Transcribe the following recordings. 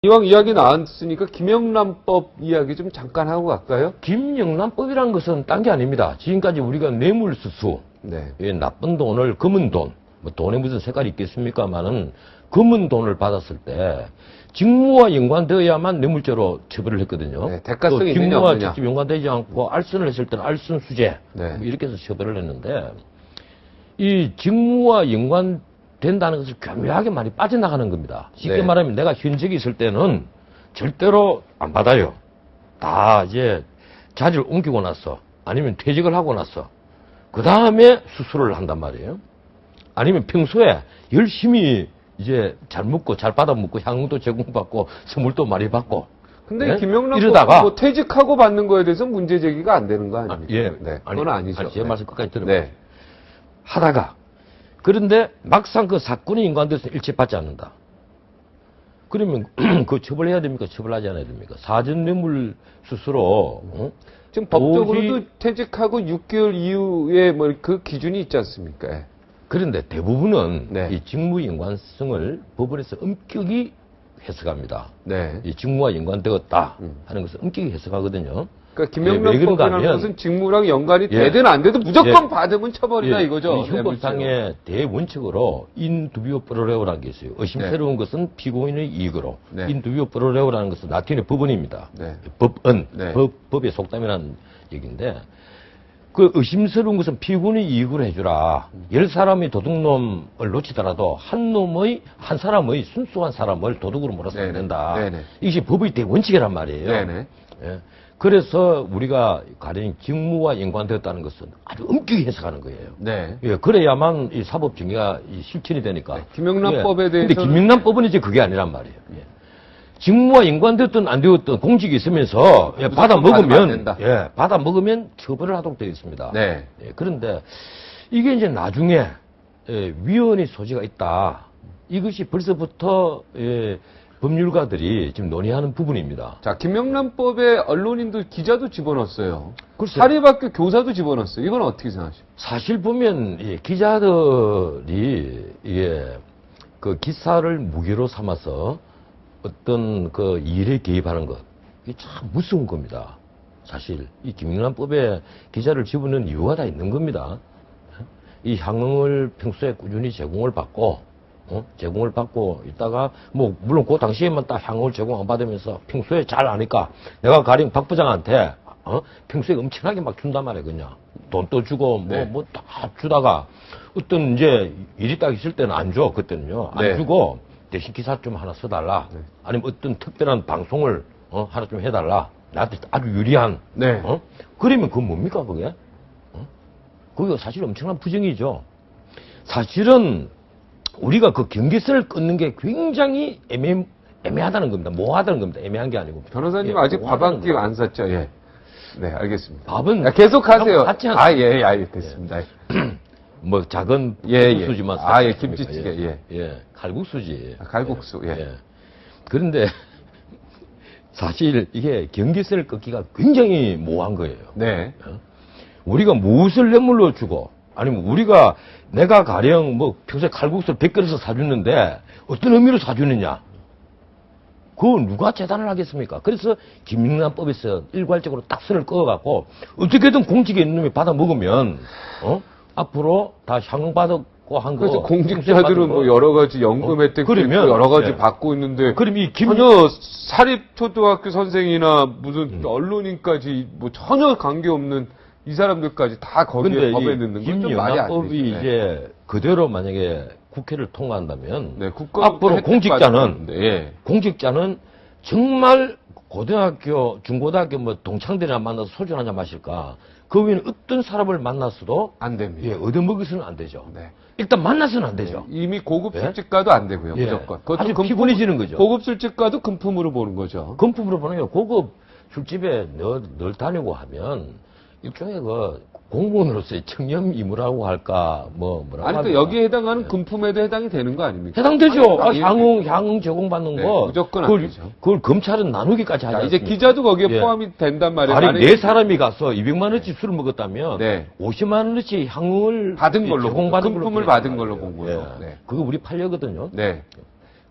이왕 이야기 나왔으니까 김영란법 이야기 좀 잠깐 하고 갈까요? 김영란법이라는 것은 딴 게 아닙니다. 지금까지 우리가 뇌물수수, 네. 나쁜 돈을, 검은 돈, 뭐 돈에 무슨 색깔이 있겠습니까만은 검은 돈을 받았을 때 직무와 연관되어야만 뇌물죄로 처벌을 했거든요. 네, 대가성이 있느냐 직무와 없느냐. 직접 연관되지 않고 알선을 했을 때는 알선수재 네. 뭐 이렇게 해서 처벌을 했는데 이 직무와 연관된다는 것을 교묘하게 많이 빠져나가는 겁니다. 쉽게 네. 말하면 내가 현직에 있을 때는 절대로 안 받아요. 다 이제 자리를 옮기고 나서 아니면 퇴직을 하고 나서 그 다음에 수술을 한단 말이에요. 아니면 평소에 열심히 이제 잘 먹고 잘 받아 먹고 향응도 제공받고 선물도 많이 받고. 근데 네? 김영란법 이러다가 뭐 퇴직하고 받는 거에 대해서 문제 제기가 안 되는 거 아닙니까? 예, 네, 그건 아니죠. 제 네. 말씀 끝까지 들어봐요. 네. 하다가 그런데 막상 그 사건이 인관돼서 일체 받지 않는다. 그러면 그 처벌해야 됩니까? 처벌하지 않아야 됩니까? 사전 뇌물 수수로 지금 법적으로도 퇴직하고 6개월 이후에 뭐 그 기준이 있지 않습니까? 예. 그런데 대부분은 네. 이 직무 연관성을 법원에서 엄격히 해석합니다. 네. 이 직무와 연관되었다 하는 것을 엄격히 해석하거든요. 그러니까 왜 그런가 김영란법이라는 하면- 것은 직무랑 연관이 예. 되든 안 되든 무조건 예. 받으면 처벌이다 예, 이거죠. 이 형법상의 대원칙으로 인두비오 프로레오라는 게 있어요. 의심스러운 것은 피고인의 이익으로. 네. 인두비오 프로레오라는 것은 라틴의 법원입니다. 네. 법은, 네. 법의 속담이라는 얘기인데, 그 의심스러운 것은 피고인의 이익으로 해주라. 10사람이 도둑놈을 놓치더라도 한 사람의 순수한 사람을 도둑으로 몰아서 안 네네. 된다. 네네. 이것이 법의 대원칙이란 말이에요. 네네. 예. 그래서 우리가 가령 직무와 연관되었다는 것은 아주 엄격히 해석하는 거예요. 네. 예, 그래야만 이 사법 정의가 실천이 되니까. 네, 김영란법에 예. 근데 대해서는- 김영란법은 이제 그게 아니란 말이에요. 예. 직무와 연관됐든 안 되었든 공직이 있으면서 예, 받아 무조건 받으면 안 먹으면 된다. 예, 받아 먹으면 처벌을 하도록 되어 있습니다. 네. 예, 그런데 이게 이제 나중에 위헌의 소지가 있다. 이것이 벌써부터 법률가들이 지금 논의하는 부분입니다. 자, 김영란법에 언론인들 기자도 집어넣었어요. 글쎄요. 사립학교 교사도 집어넣었어요. 이건 어떻게 생각하십니까? 사실 보면 기자들이 이게 그 기사를 무기로 삼아서 어떤 그 일에 개입하는 것 이게 참 무서운 겁니다. 사실 이 김영란법에 기자를 집어넣는 이유가 다 있는 겁니다. 이 향응을 평소에 꾸준히 제공을 받고 있다가 뭐 물론 그 당시에만 딱 향응을 제공 안 받으면서 평소에 잘 아니까 내가 가령 박 부장한테 평소에 엄청나게 막 준단 말이에요. 그냥 돈도 주고 네. 뭐 다 주다가 어떤 이제 일이 딱 있을 때는 안 줘. 그때는요. 안 네. 주고 대신 기사 좀 하나 써달라. 네. 아니면 어떤 특별한 방송을 하나 좀 해달라. 나한테 아주 유리한. 네. 그러면 그건 뭡니까 그게? 그게 사실 엄청난 부정이죠. 사실은 우리가 그 경계선을 끊는 게 굉장히 애매하다는 겁니다. 모호하다는 겁니다. 애매한 게 아니고. 변호사님 예, 아직 밥 한 모호하다는 끼 겁니다. 안 샀죠? 예. 네, 알겠습니다. 밥은 야, 계속 하세요. 같이 하세요. 예, 알겠습니다. 뭐 작은 예, 예. 국수지만 아, 예, 샀습니까? 김치찌개, 예. 칼국수지. 갈국수, 예. 그런데 사실 이게 경계선을 끊기가 굉장히 모호한 거예요. 네. 우리가 무엇을 뇌물로 주고 아니면 내가 가령 뭐 평소에 칼국수를 100그릇을 사주는데 어떤 의미로 사주느냐. 그거 누가 재단을 하겠습니까? 그래서 김영란법에서 일괄적으로 딱 선을 그어갖고 어떻게든 공직에 있는 놈이 받아 먹으면 앞으로 다 향응받았고 한 거. 그래서 공직자들은 뭐 여러 가지 연금 혜택도 있고 그러면, 여러 가지 예. 받고 있는데 그럼 이 전혀 사립초등학교 선생이나 무슨 언론인까지 뭐 전혀 관계없는 이 사람들까지 다 거기에 근데 법에 이 넣는 건 좀 말이 안 되죠. 김영란법이 네. 이제 그대로 만약에 국회를 통과한다면 네, 국가 앞으로 혜택 공직자는 받는데, 예. 정말 고등학교, 중고등학교 뭐 동창들이나 만나서 소주 한잔 마실까? 그 위에는 어떤 사람을 만났어도 안 됩니다. 얻어먹어서는 안 되죠. 네. 일단 만나서는 안 되죠. 이미 고급 예? 술집가도 안 되고요, 예. 무조건. 아주 피곤해지는 거죠. 고급 술집가도 금품으로 보는 거죠. 금품으로 보는 게 고급 술집에 늘 다니고 하면 일종의 그 공무원으로서의 청렴 의무라고 할까 뭐라고 아니, 또 합니까? 여기에 해당하는 금품에도 해당이 되는 거 아닙니까? 해당되죠. 아니, 향응 제공받는 네, 거. 무조건 안 그걸, 되죠. 그걸 검찰은 나누기까지 하지 자, 이제 않습니까? 기자도 거기에 예. 포함이 된단 말이에요. 아니, 만약에 네 사람이 가서 200만 원치 술을 먹었다면 네. 50만 원치 향응을 받은 걸로 제공받은 금품을 걸로 받은 보겠단 걸로 말이에요. 본 거죠. 예. 네. 그거 우리 판례거든요. 네.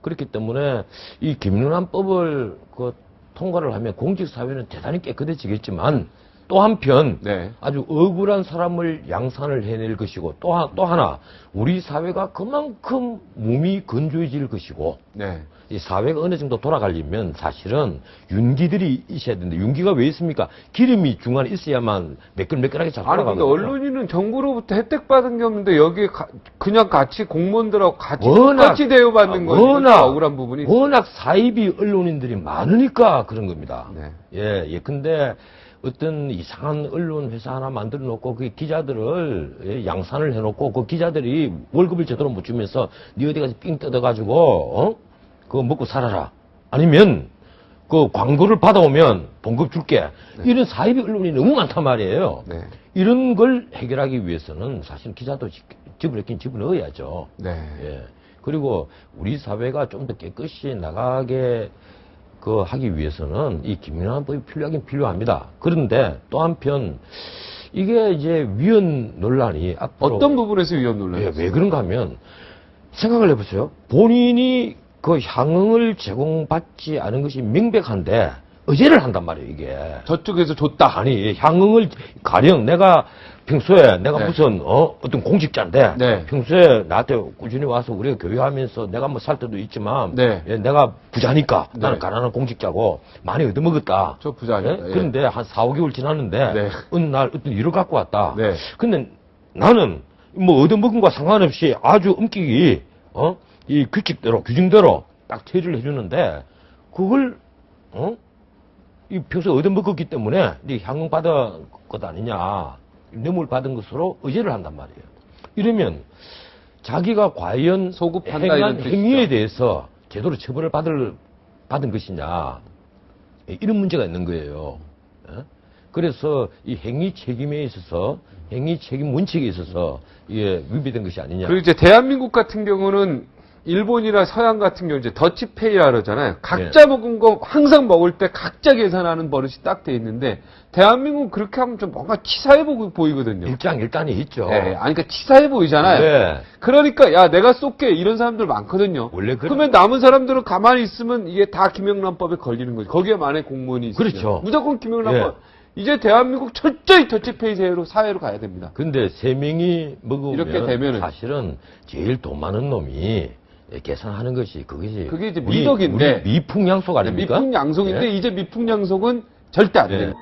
그렇기 때문에 이 김윤환법을 통과를 하면 공직사회는 대단히 깨끗해지겠지만 또 한편 네. 아주 억울한 사람을 양산을 해낼 것이고 또 하나 우리 사회가 그만큼 몸이 건조해질 것이고 네. 이 사회가 어느 정도 돌아가려면 사실은 윤기들이 있어야 되는데 윤기가 왜 있습니까? 기름이 중간에 있어야만 매끌매끌하게 잘 아니, 돌아가거든요. 근데 언론인은 정부로부터 혜택 받은 게 없는데 여기에 그냥 같이 공무원들하고 같이 워낙- 똑같이 대우받는 거죠. 워낙 억울한 부분이. 워낙 사이비 언론인들이 많으니까 그런 겁니다. 네. 예. 근데 어떤 이상한 언론 회사 하나 만들어 놓고 그 기자들을 양산을 해 놓고 그 기자들이 월급을 제대로 못 주면서 니 어디 가서 삥 뜯어가지고 그거 먹고 살아라. 아니면 그 광고를 받아오면 봉급 줄게. 이런 사이비 언론이 너무 많단 말이에요. 네. 이런 걸 해결하기 위해서는 사실 기자도 집어넣긴 집어넣어야죠. 네. 예. 그리고 우리 사회가 좀 더 깨끗이 나가게 하기 위해서는 이 김윤환법이 필요하긴 필요합니다. 그런데 또 한편 이게 이제 위헌 논란이 앞으로 어떤 부분에서 위헌 논란이 예, 왜 그런가 하면 생각을 해보세요. 본인이 그 향응을 제공받지 않은 것이 명백한데 의제를 한단 말이에요, 이게. 저쪽에서 줬다. 아니, 향응을 가령 내가 평소에 내가 네. 무슨 어떤 공직자인데 네. 평소에 나한테 꾸준히 와서 우리가 교류하면서 내가 뭐 살 때도 있지만 네. 예, 내가 부자니까 네. 나는 가난한 공직자고 많이 얻어먹었다. 저 부자니까, 예? 예. 그런데 한 4, 5개월 지났는데 네. 어느 날 어떤 일을 갖고 왔다. 네. 근데 나는 뭐 얻어먹은 것과 상관없이 아주 엄격히 이 규칙대로 규정대로 딱 처리를 해주는데 그걸 이 평소에 얻어먹었기 때문에 네 향응 받은 것 아니냐 뇌물 받은 것으로 의제를 한단 말이에요. 이러면 자기가 과연 소급한다 행한 이런 뜻이죠. 행위에 대해서 제대로 처벌을 받은 것이냐 이런 문제가 있는 거예요. 예? 그래서 이 행위 책임에 있어서 행위 책임 원칙에 있어서 이게 위배된 것이 아니냐. 그리고 이제 대한민국 같은 경우는 일본이나 서양 같은 경우 이제 더치페이라 그러잖아요. 각자 네. 먹은 거 항상 먹을 때 각자 계산하는 버릇이 딱 돼 있는데 대한민국은 그렇게 하면 좀 뭔가 치사해 보이거든요. 일장일단이 있죠. 네, 아니 그러니까 치사해 보이잖아요. 네. 그러니까 야 내가 쏠게 이런 사람들 많거든요. 원래 그러면 남은 사람들은 가만히 있으면 이게 다 김영란법에 걸리는 거죠. 거기에 만에 공무원이 있으면. 그렇죠. 무조건 김영란법. 이제 대한민국 철저히 더치페이 사회로 가야 됩니다. 근데 세 명이 먹으면 이렇게 되면은 사실은 제일 돈 많은 놈이 계산하는 것이 그게 이제 미덕인데. 미풍양속 아닙니까? 미풍양속인데 예? 이제 미풍양속은 절대 안 예. 됩니다.